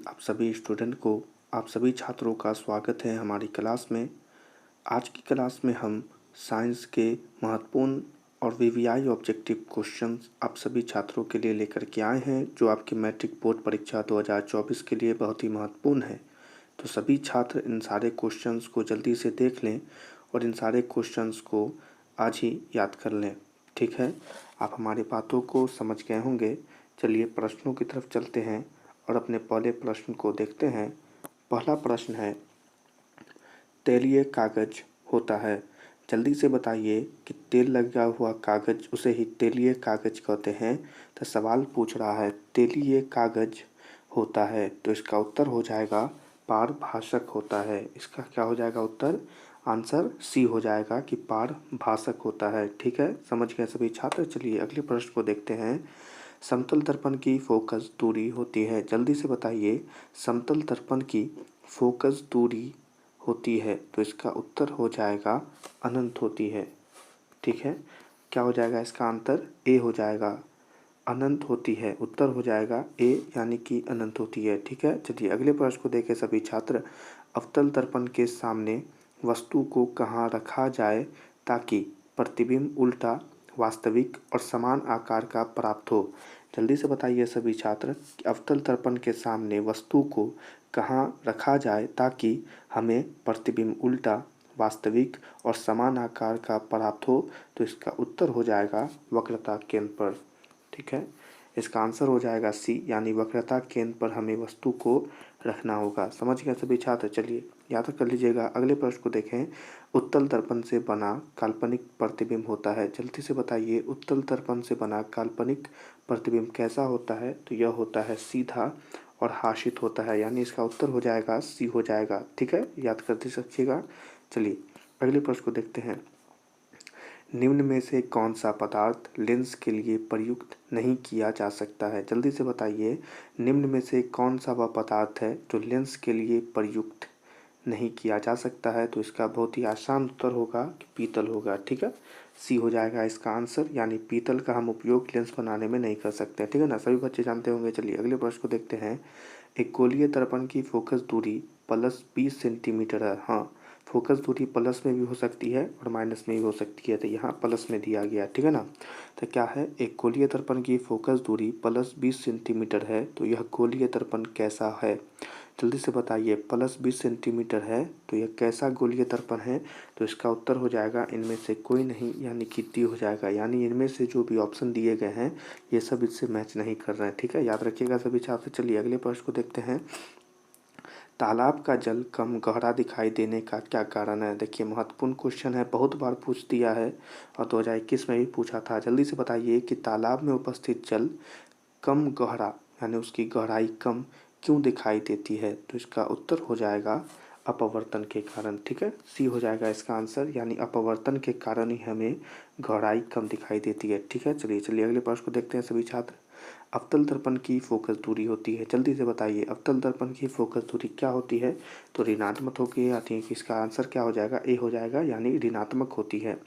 आप सभी स्टूडेंट को, आप सभी छात्रों का स्वागत है हमारी क्लास में। आज की क्लास में हम साइंस के महत्वपूर्ण और वीवीआई ऑब्जेक्टिव क्वेश्चंस आप सभी छात्रों के लिए लेकर के आए हैं, जो आपकी मैट्रिक बोर्ड परीक्षा 2024 के लिए बहुत ही महत्वपूर्ण है। तो सभी छात्र इन सारे क्वेश्चंस को जल्दी से देख लें और इन सारे क्वेश्चंस को आज ही याद कर लें। ठीक है, आप हमारी बातों को समझ गए होंगे। चलिए प्रश्नों की तरफ चलते हैं और अपने पहले प्रश्न को देखते हैं। पहला प्रश्न है, तेलीय कागज होता है। जल्दी से बताइए कि तेल लगा हुआ कागज उसे ही तेलीय कागज कहते हैं। तो सवाल पूछ रहा है तेलीय कागज होता है, तो इसका उत्तर हो जाएगा पारभाषक होता है। इसका क्या हो जाएगा उत्तर? आंसर सी हो जाएगा कि पारभाषक होता है। ठीक है, समझ गए सभी छात्र। चलिए अगले प्रश्न को देखते हैं। समतल दर्पण की फोकस दूरी होती है। जल्दी से बताइए, समतल दर्पण की फोकस दूरी होती है, तो इसका उत्तर हो जाएगा अनंत होती है। ठीक है, क्या हो जाएगा इसका आंसर? ए हो जाएगा, अनंत होती है। उत्तर हो जाएगा ए, यानी कि अनंत होती है। ठीक है, चलिए अगले प्रश्न को देखें सभी छात्र। अवतल दर्पण के सामने वस्तु को कहाँ रखा जाए ताकि प्रतिबिंब उल्टा, वास्तविक और समान आकार का प्राप्त हो? जल्दी से बताइए सभी छात्र कि अवतल दर्पण के सामने वस्तु को कहाँ रखा जाए ताकि हमें प्रतिबिंब उल्टा, वास्तविक और समान आकार का प्राप्त हो? तो इसका उत्तर हो जाएगा वक्रता केंद्र पर। ठीक है, इसका आंसर हो जाएगा सी, यानी वक्रता केंद्र पर हमें वस्तु को रखना होगा। समझ गए सभी छात्र। चलिए याद कर लीजिएगा। अगले प्रश्न को देखें। उत्तल दर्पण से बना काल्पनिक प्रतिबिंब होता है। जल्दी से बताइए, उत्तल दर्पण से बना काल्पनिक प्रतिबिंब कैसा होता है? तो यह होता है सीधा और हाशित होता है, यानी इसका उत्तर हो जाएगा सी हो जाएगा। ठीक है, याद करते रखिएगा। चलिए अगले प्रश्न को देखते हैं। निम्न में से कौन सा पदार्थ लेंस के लिए प्रयुक्त नहीं किया जा सकता है? जल्दी से बताइए, निम्न में से कौन सा वह पदार्थ है जो लेंस के लिए प्रयुक्त नहीं किया जा सकता है? तो इसका बहुत ही आसान उत्तर होगा कि पीतल होगा। ठीक है, सी हो जाएगा इसका आंसर, यानी पीतल का हम उपयोग लेंस बनाने में नहीं कर सकते। ठीक है ना, सभी बच्चे जानते होंगे। चलिए अगले प्रश्न को देखते हैं। एक गोलीय दर्पण की फोकस दूरी +20 सेंटीमीटर है। हाँ, फोकस दूरी प्लस में भी हो सकती है और माइनस में भी हो सकती है, तो यहाँ प्लस में दिया गया। ठीक है ना, तो क्या है? एक गोलीय दर्पण की फोकस दूरी +20 सेंटीमीटर है, तो यह गोलीय दर्पण कैसा है? जल्दी से बताइए, +20 सेंटीमीटर है तो यह कैसा गोलीय दर्पण है? तो इसका उत्तर हो जाएगा इनमें से कोई नहीं, यानी कि डी हो जाएगा। यानी इनमें से जो भी ऑप्शन दिए गए हैं ये सब इससे मैच नहीं कर रहे हैं। ठीक है, याद रखिएगा सभी छात्र। चलिए अगले प्रश्न को देखते हैं। तालाब का जल कम गहरा दिखाई देने का क्या कारण है? देखिए महत्वपूर्ण क्वेश्चन है, बहुत बार पूछ दिया है और 2021 में भी पूछा था। जल्दी से बताइए कि तालाब में उपस्थित जल कम गहरा, यानी उसकी गहराई कम क्यों दिखाई देती है? तो इसका उत्तर हो जाएगा अपवर्तन के कारण। ठीक है, सी हो जाएगा इसका आंसर, यानी अपवर्तन के कारण ही हमें गहराई कम दिखाई देती है। ठीक है, चलिए अगले प्रश्न को देखते हैं सभी छात्र। अवतल दर्पण की फोकस दूरी होती है। जल्दी से बताइए, अवतल दर्पण की फोकस दूरी क्या होती है? तो ऋणात्मक होके आती है कि इसका आंसर क्या हो जाएगा? ए हो जाएगा, यानी ऋणात्मक होती है।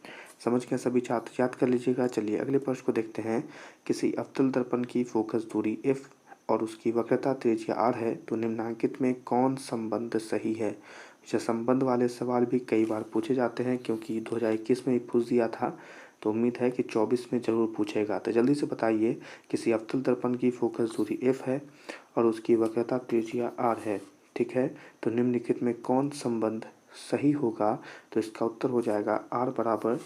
समझ गए सभी छात्र, याद कर लीजिएगा। चलिए अगले प्रश्न को देखते हैं। किसी अवतल दर्पण की फोकस दूरी एफ और उसकी वक्रता त्रिज्या आर है, तो निम्नांकित में कौन संबंध सही है? ये संबंध वाले सवाल भी कई बार पूछे जाते हैं, क्योंकि 2021 में भी पूछ दिया था, तो उम्मीद है कि 24 में ज़रूर पूछेगा। तो जल्दी से बताइए, किसी अवतल दर्पण की फोकस दूरी एफ है और उसकी वक्रता त्रिज्या आर है। ठीक है, तो निम्नलिखित में कौन संबंध सही होगा? तो इसका उत्तर हो जाएगा आर बराबर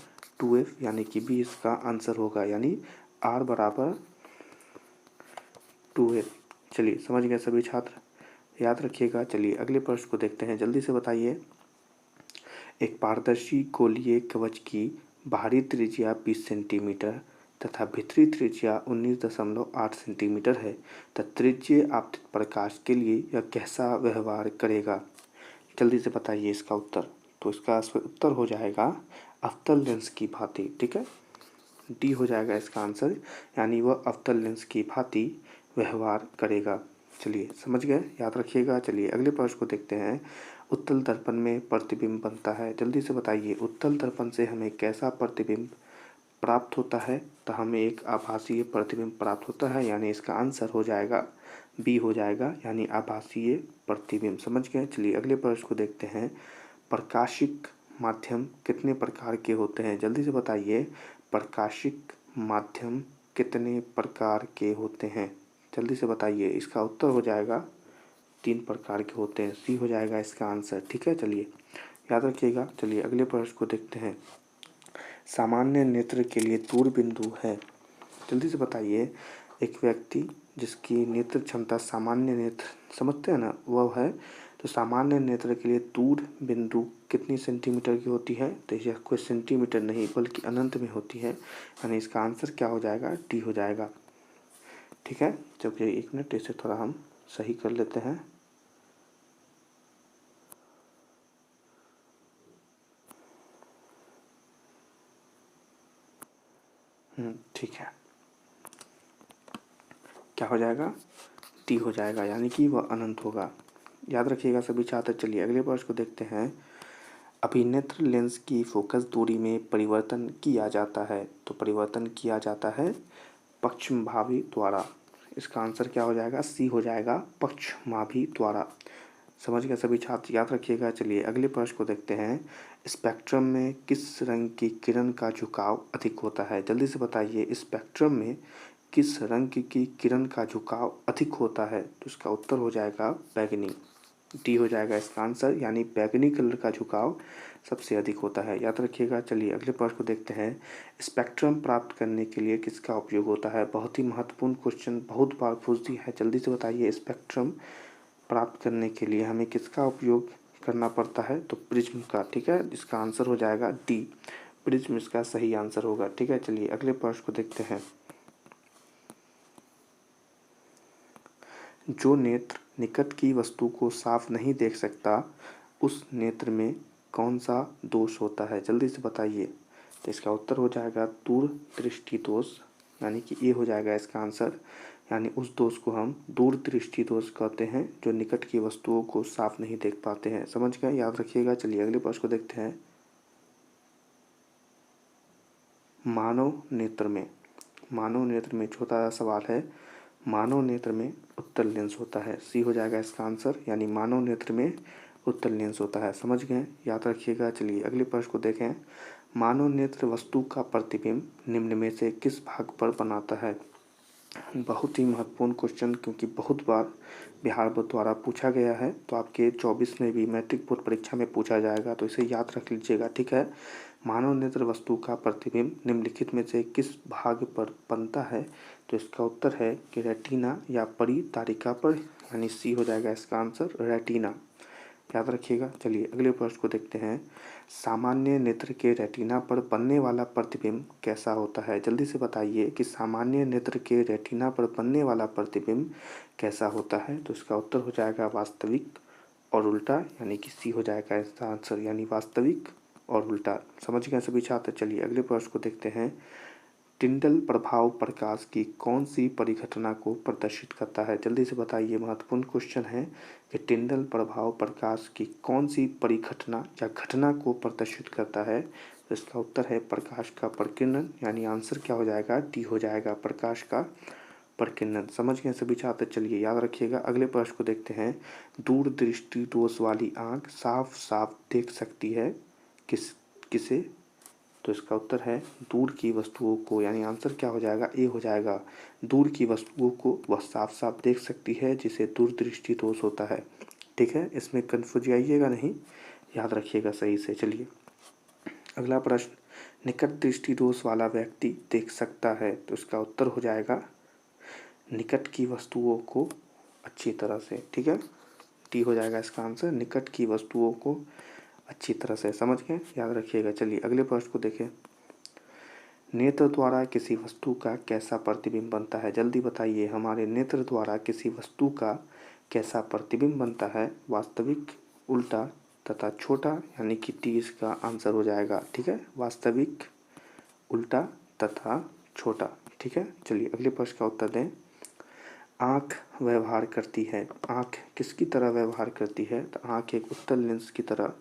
2f, यानी कि बी इसका आंसर होगा, यानी आर बराबर 2f। चलिए समझ गए सभी छात्र, याद रखिएगा। चलिए अगले प्रश्न को देखते हैं। जल्दी से बताइए, एक पारदर्शी गोलीय कवच की बाहरी त्रिज्या 20 सेंटीमीटर तथा भीतरी त्रिज्या 19.8 सेंटीमीटर है, तथा त्रिज्यीय आपतित प्रकाश के लिए यह कैसा व्यवहार करेगा? जल्दी से बताइए इसका उत्तर। तो इसका उत्तर हो जाएगा अवतल लेंस की भांति। ठीक है, डी हो जाएगा इसका आंसर, यानी वह अवतल लेंस की भांति व्यवहार करेगा। चलिए समझ गए, याद रखिएगा। चलिए अगले प्रश्न को देखते हैं। उत्तल दर्पण में प्रतिबिंब बनता है। जल्दी से बताइए, उत्तल दर्पण से हमें कैसा प्रतिबिंब प्राप्त होता है? तो हमें एक आभासीय प्रतिबिंब प्राप्त होता है, यानी इसका आंसर हो जाएगा बी हो जाएगा यानी आभासीय प्रतिबिंब। समझ गए। चलिए अगले प्रश्न को देखते हैं। प्रकाशिक माध्यम कितने प्रकार के होते हैं? जल्दी से बताइए, प्रकाशिक माध्यम कितने प्रकार के होते हैं? जल्दी से बताइए। इसका उत्तर हो जाएगा 3 प्रकार के होते हैं। सी हो जाएगा इसका आंसर। ठीक है, चलिए याद रखिएगा। चलिए अगले प्रश्न को देखते हैं। सामान्य नेत्र के लिए दूर बिंदु है। जल्दी से बताइए। एक व्यक्ति जिसकी नेत्र क्षमता सामान्य नेत्र समझते हैं ना, वह है। तो सामान्य नेत्र के लिए दूर बिंदु कितनी सेंटीमीटर की होती है? तो यह कोई सेंटीमीटर नहीं बल्कि अनंत में होती है, यानी इसका आंसर क्या हो जाएगा? डी हो जाएगा। ठीक है, जब ये 1 मिनट इसे थोड़ा हम सही कर लेते हैं। ठीक है, क्या हो जाएगा? टी हो जाएगा, यानी कि वह अनंत होगा। याद रखिएगा सभी छात्र। चलिए अगले प्रश्न को देखते हैं। अभिनेत्र लेंस की फोकस दूरी में परिवर्तन किया जाता है। तो परिवर्तन किया जाता है पक्षमाभी द्वारा। इसका आंसर क्या हो जाएगा? सी हो जाएगा, पक्षमाभी द्वारा। समझ गए सभी छात्र, याद रखिएगा। चलिए अगले प्रश्न को देखते हैं। स्पेक्ट्रम में किस रंग की किरण का झुकाव अधिक होता है? जल्दी से बताइए, स्पेक्ट्रम में किस रंग की किरण का झुकाव अधिक होता है? तो इसका उत्तर हो जाएगा बैगनी। डी हो जाएगा इसका आंसर, यानी बैगनी कलर का झुकाव सबसे अधिक होता है। याद रखिएगा। चलिए अगले प्रश्न को देखते हैं। स्पेक्ट्रम प्राप्त करने के लिए किसका उपयोग होता है? बहुत ही महत्वपूर्ण क्वेश्चन, बहुत बार पूछ दिया है। जल्दी से बताइए, स्पेक्ट्रम प्राप्त करने के लिए हमें किसका उपयोग करना पड़ता है? तो प्रिज्म का। ठीक है, इसका आंसर हो जाएगा डी, प्रिज्म इसका सही आंसर होगा। ठीक है, चलिए अगले प्रश्न को देखते हैं। जो नेत्र निकट की वस्तु को साफ नहीं देख सकता, उस नेत्र में कौन सा दोष होता है? जल्दी से बताइए। तो इसका उत्तर हो जाएगा दूर दृष्टि दोष, यानी कि ये हो जाएगा इसका आंसर। यानी उस दोष को हम दूर दृष्टि दोष कहते हैं, जो निकट की वस्तुओं को साफ नहीं देख पाते हैं। समझ गए, याद रखिएगा। चलिए अगले प्रश्न को देखते हैं। मानव नेत्र में छोटा सा सवाल है। मानव नेत्र में उत्तल लेंस होता है। सी हो जाएगा इसका आंसर, यानी मानव नेत्र में उत्तल लेंस होता है। समझ गए, याद रखिएगा। चलिए अगले प्रश्न को देखें। मानव नेत्र वस्तु का प्रतिबिंब निम्न में से किस भाग पर बनाता है? बहुत ही महत्वपूर्ण क्वेश्चन, क्योंकि बहुत बार बिहार बोर्ड द्वारा पूछा गया है। तो आपके 24 में भी मैट्रिक बोर्ड परीक्षा में पूछा जाएगा, तो इसे याद रख लीजिएगा। ठीक है, मानव नेत्र वस्तु का प्रतिबिंब निम्नलिखित में से किस भाग पर बनता है? तो इसका उत्तर है कि रेटिना या परितारिका पर, यानी सी हो जाएगा इसका आंसर, रेटिना। याद रखिएगा। चलिए अगले प्रश्न को देखते हैं। सामान्य नेत्र के रेटिना पर बनने वाला प्रतिबिंब कैसा होता है? जल्दी से बताइए कि सामान्य नेत्र के रेटिना पर बनने वाला प्रतिबिंब कैसा होता है? तो इसका उत्तर हो जाएगा वास्तविक और उल्टा, यानी कि सी हो जाएगा इसका आंसर, यानी वास्तविक और उल्टा। समझ गए सभी छात्र। चलिए अगले प्रश्न को देखते हैं। टिंडल प्रभाव प्रकाश की कौन सी परिघटना को प्रदर्शित करता है? जल्दी से बताइए, महत्वपूर्ण क्वेश्चन है कि टिंडल प्रभाव प्रकाश की कौन सी परिघटना या घटना को प्रदर्शित करता है? तो इसका उत्तर है प्रकाश का प्रकीर्णन, यानी आंसर क्या हो जाएगा? डी हो जाएगा, प्रकाश का प्रकीर्णन। समझ गए सभी छात्र। चलिए याद रखिएगा। अगले प्रश्न को देखते हैं। दूर दृष्टि दोष वाली आंख साफ साफ देख सकती है किसे? तो इसका उत्तर है दूर की वस्तुओं को, यानी आंसर क्या हो जाएगा? ए हो जाएगा। दूर की वस्तुओं को वह साफ साफ देख सकती है, जिसे दूरदृष्टि दोष होता है। ठीक है, इसमें कन्फ्यूज आइएगा नहीं, याद रखिएगा सही से। चलिए अगला प्रश्न। निकट दृष्टि दोष वाला व्यक्ति देख सकता है, तो इसका उत्तर हो जाएगा निकट की वस्तुओं को अच्छी तरह से। ठीक है, टी हो जाएगा इसका आंसर, निकट की वस्तुओं को अच्छी तरह से। समझ गए, याद रखिएगा। चलिए अगले प्रश्न को देखें। नेत्र द्वारा किसी वस्तु का कैसा प्रतिबिंब बनता है? जल्दी बताइए, हमारे नेत्र द्वारा किसी वस्तु का कैसा प्रतिबिंब बनता है? वास्तविक, उल्टा तथा छोटा, यानी कि टी इसका आंसर हो जाएगा। ठीक है, वास्तविक, उल्टा तथा छोटा। ठीक है, चलिए अगले प्रश्न का उत्तर दें। आँख व्यवहार करती है। आँख किसकी तरह व्यवहार करती है? तो आँख एक उत्तल लेंस की तरह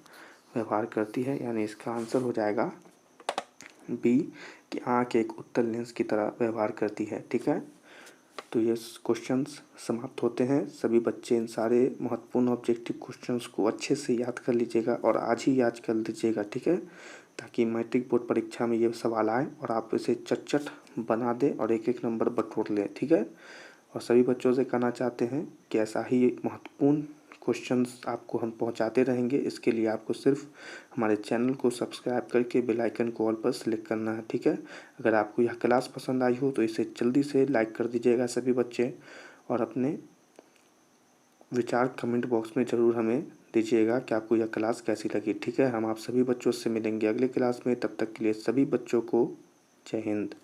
व्यवहार करती है, यानी इसका आंसर हो जाएगा बी, कि आँख एक उत्तल लेंस की तरह व्यवहार करती है। ठीक है, तो ये क्वेश्चंस समाप्त होते हैं। सभी बच्चे इन सारे महत्वपूर्ण ऑब्जेक्टिव क्वेश्चंस को अच्छे से याद कर लीजिएगा और आज ही याद कर लीजिएगा, ठीक है, ताकि मैट्रिक बोर्ड परीक्षा में ये सवाल आए और आप इसे चट बना दें और एक एक नंबर बटोर लें, ठीक है। और सभी बच्चों से कहना चाहते हैं कि ऐसा ही महत्वपूर्ण क्वेश्चंस आपको हम पहुंचाते रहेंगे। इसके लिए आपको सिर्फ हमारे चैनल को सब्सक्राइब करके बेल आइकन को ऑल पर सेलेक्ट करना है, ठीक है। अगर आपको यह क्लास पसंद आई हो तो इसे जल्दी से लाइक कर दीजिएगा सभी बच्चे, और अपने विचार कमेंट बॉक्स में ज़रूर हमें दीजिएगा कि आपको यह क्लास कैसी लगी, ठीक है। हम आप सभी बच्चों से मिलेंगे अगले क्लास में। तब तक के लिए सभी बच्चों को जय हिंद।